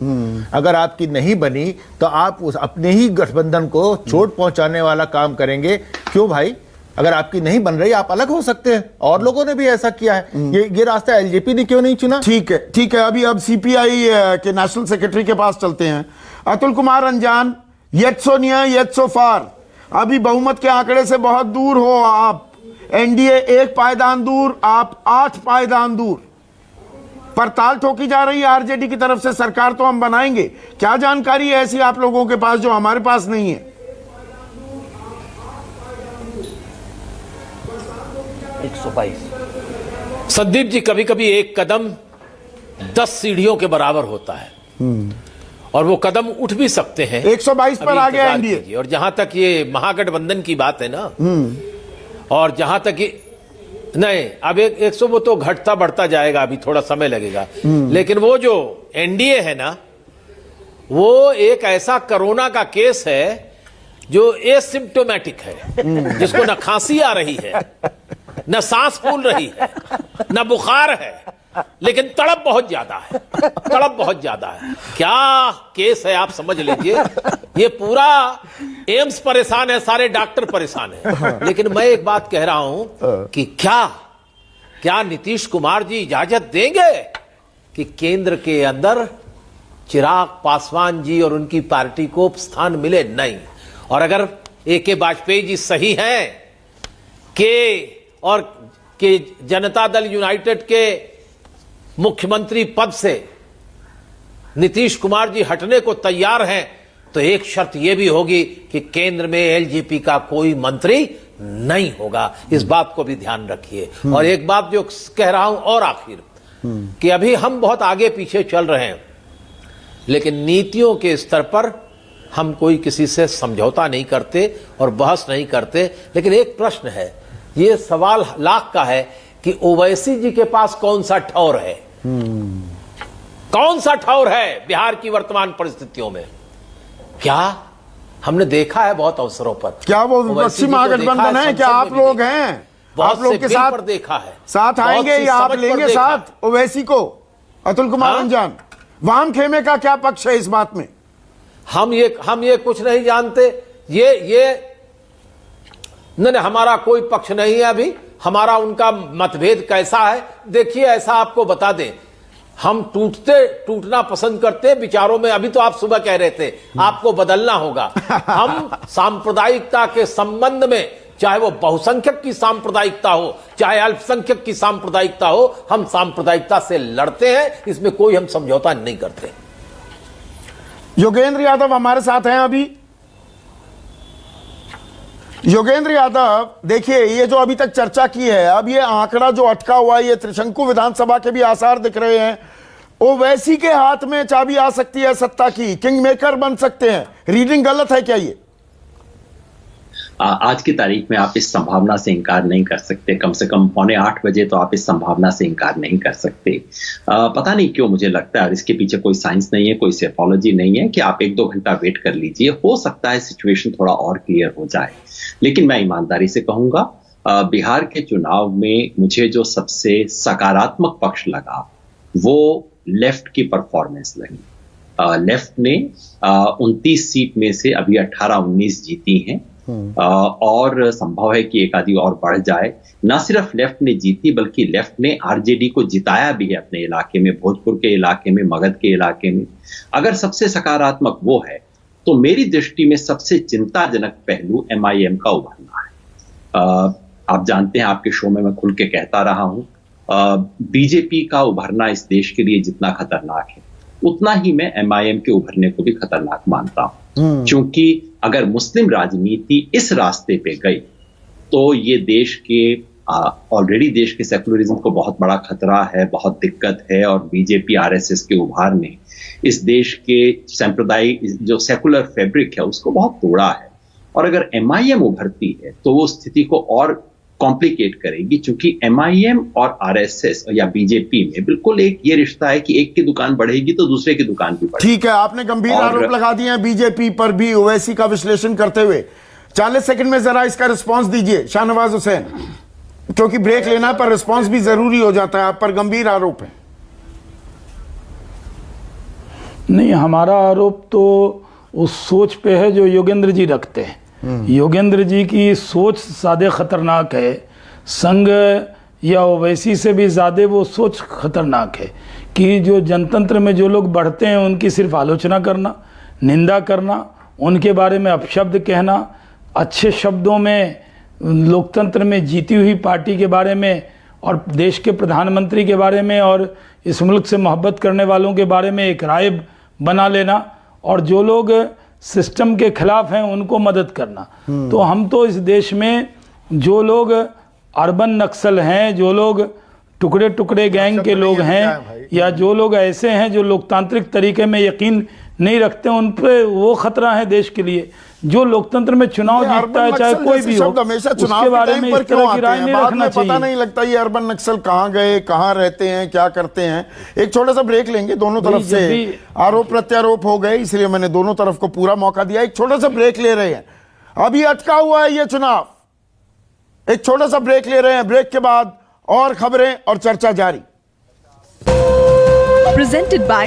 अगर आपकी नहीं बनी तो आप उस अपने ही गठबंधन को चोट पहुंचाने वाला काम करेंगे। क्यों भाई? अगर आपकी नहीं बन रही, आप अलग हो सकते हैं, और लोगों ने भी ऐसा किया है। ये रास्ता एलजेपी ने क्यों नहीं चुना? ठीक है, ठीक है। अभी अब सीपीआई के नेशनल सेक्रेटरी के पास चलते हैं। Atul Kumar Ranjan, yet so near yet so far, अभी बहुमत के आंकड़े से बहुत दूर हो आप। एनडीए 1 पायदान दूर, आप 8 पायदान दूर। पड़ताल ठोकी जा रही है आरजेडी की तरफ से, सरकार तो हम बनाएंगे। क्या जानकारी है ऐसी आप लोगों के पास जो हमारे पास नहीं है? 122। संदीप जी, कभी कभी एक कदम 10 सीढ़ियों के बराबर होता है, और वो कदम उठ भी सकते हैं। 122 पर आ गया एनडीए। और जहां तक ये महागठबंधन की बात है ना, और जहां तक ये नहीं, अब 100 वो तो घटता बढ़ता जाएगा, अभी थोड़ा समय लगेगा, लेकिन वो जो एनडीए है ना, वो एक ऐसा कोरोना का केस है जो एसिम्प्टोमेटिक है, जिसको न खांसी आ रही है, न सांस फूल रही है, न बुखार है, लेकिन तड़प बहुत ज्यादा है, तड़प बहुत ज्यादा है। क्या केस है आप समझ लीजिए। ये पूरा एम्स परेशान है, सारे डॉक्टर परेशान है। लेकिन मैं एक बात कह रहा हूं कि क्या नीतीश कुमार जी इजाजत देंगे कि केंद्र के अंदर चिराग पासवान जी और उनकी पार्टी को स्थान मिले? नहीं। और अगर एके वाजपेयी जी सही हैं कि जनता दल यूनाइटेड के मुख्यमंत्री पद से नीतीश कुमार जी हटने को तैयार हैं तो एक शर्त यह भी होगी कि केंद्र में एलजेपी का कोई मंत्री नहीं होगा। इस बात को भी ध्यान रखिए। और एक बात जो कह रहा हूं और आखिर कि अभी हम बहुत आगे पीछे चल रहे हैं, लेकिन नीतियों के स्तर पर हम कोई किसी से समझौता नहीं करते और बहस नहीं करते। लेकिन एक प्रश्न है, ये सवाल लाख का है कि ओवैसी जी के पास कौन सा ठौर है, कौन सा ठौर है बिहार की वर्तमान परिस्थितियों में? क्या हमने देखा है बहुत अवसरों पर, क्या वो पश्चिम महागठबंधन है? क्या आप लोग हैं? आप लोग के साथ देखा है, साथ आएंगे या आप लेंगे साथ ओवैसी को? अतुल कुमार रंजन, वाम खेमे का क्या पक्ष है इस बात में? हम ये कुछ नहीं जानते। नहीं, हमारा कोई पक्ष नहीं है अभी। हमारा उनका मतभेद कैसा है देखिए, ऐसा आपको बता दें, हम टूटना पसंद करते हैं विचारों में। अभी तो आप सुबह कह रहे थे आपको बदलना होगा। हम सांप्रदायिकता के संबंध में, चाहे वो बहुसंख्यक की सांप्रदायिकता हो चाहे अल्पसंख्यक की सांप्रदायिकता हो, हम सांप्रदायिकता से लड़ते हैं, इसमें कोई हम समझौता नहीं करते। योगेंद्र यादव हमारे साथ हैं अभी। योगेंद्र यादव, देखिए ये जो अभी तक चर्चा की है, अब ये आंकड़ा जो अटका हुआ है, ये त्रिशंकु विधानसभा के भी आसार दिख रहे हैं। ओवैसी के हाथ में चाबी आ सकती है सत्ता की, किंग मेकर बन सकते हैं। रीडिंग गलत है क्या ये? आज की तारीख में आप इस संभावना से इनकार नहीं कर सकते। कम से कम 7:45 बजे तो आप इस संभावना से इनकार नहीं कर सकते। पता नहीं क्यों मुझे लगता है, और इसके पीछे कोई साइंस नहीं है, कोई साइकोलॉजी नहीं है, कि आप 1-2 घंटा वेट कर लीजिए, हो सकता है सिचुएशन थोड़ा और क्लियर हो जाए। लेकिन मैं ईमानदारी से कहूंगा, बिहार के चुनाव में मुझे जो सबसे सकारात्मक पक्ष लगा वो लेफ्ट की परफॉर्मेंस लगी। लेफ्ट ने 29 सीट में से अभी 18-19 जीती हैं, और संभव है कि एक आधी और बढ़ जाए। न सिर्फ लेफ्ट ने जीती, बल्कि लेफ्ट ने आरजेडी को जिताया भी है अपने इलाके में, भोजपुर के इलाके में, मगध के इलाके में। अगर सबसे सकारात्मक वो है, तो मेरी दृष्टि में सबसे चिंताजनक पहलू एमआईएम का उभरना है। आप जानते हैं, आपके शो में मैं खुल के कहता रहा हूं, बीजेपी का उभरना इस देश के लिए जितना खतरनाक है, उतना ही मैं एमआईएम के उभरने को भी खतरनाक मानता हूं। क्योंकि अगर मुस्लिम राजनीति इस रास्ते पे गई तो ये देश के ऑलरेडी देश के सेकुलरिज्म को बहुत बड़ा खतरा है, बहुत दिक्कत है। और बीजेपी आरएसएस के उभार ने इस देश के सांप्रदायिक जो सेकुलर फैब्रिक है उसको बहुत तोड़ा है। और अगर एमआईएम उभरती है तो वो स्थिति को और कॉम्प्लिकेट करेगी, क्योंकि एमआईएम और आरएसएस या बीजेपी में बिल्कुल एक ये रिश्ता है कि एक की दुकान बढ़ेगी तो दूसरे की दुकान भी बढ़ेगी। ठीक है, आपने गंभीर आरोप लगा दिए हैं बीजेपी पर भी ओवैसी का विश्लेषण करते हुए। 40 सेकंड में जरा इसका रिस्पांस दीजिए शाहनवाज हुसैन, क्योंकि ब्रेक लेना पर रिस्पांस भी जरूरी हो जाता है। आप पर गंभीर आरोप है। नहीं, हमारा आरोप तो उस सोच पे है जो योगेंद्र जी रखते हैं। योगेंद्र जी की सोच ज़्यादा खतरनाक है, संघ या ओवैसी से भी ज़्यादा वो सोच खतरनाक है कि जो जनतंत्र में जो लोग बढ़ते हैं उनकी सिर्फ आलोचना करना, निंदा करना, उनके बारे में अपशब्द कहना, अच्छे शब्दों में लोकतंत्र में जीती हुई पार्टी के बारे में और देश के प्रधानमंत्री के बारे में और इस मुल्क से मोहब्बत करने वालों के बारे में एक राय बना लेना, और जो लोग सिस्टम के खिलाफ हैं उनको मदद करना। तो हम तो इस देश में जो लोग अर्बन नक्सल हैं, जो लोग टुकड़े टुकड़े गैंग के लोग हैं, या जो लोग ऐसे हैं जो लोकतांत्रिक तरीके में यकीन नहीं रखते, उन पे वो खतरा है देश के लिए। जो लोकतंत्र में चुनाव जीतता है, चाहे कोई भी हो, उसके बारे में इस तरह की राय नहीं रखना चाहिए। पता नहीं लगता ये अर्बन नक्सल कहाँ गए, कहाँ रहते हैं, क्या करते हैं। एक छोटा सा ब्रेक लेंगे, दोनों तरफ से आरोप प्रत्यारोप हो गए, इसलिए मैंने दोनों तरफ को पूरा मौका दिया। एक छोटा सा ब्रेक ले रहे हैं, अभी अटका हुआ है ये चुनाव। एक छोटा सा ब्रेक ले रहे हैं, ब्रेक के बाद और खबरें और चर्चा जारी। Presented by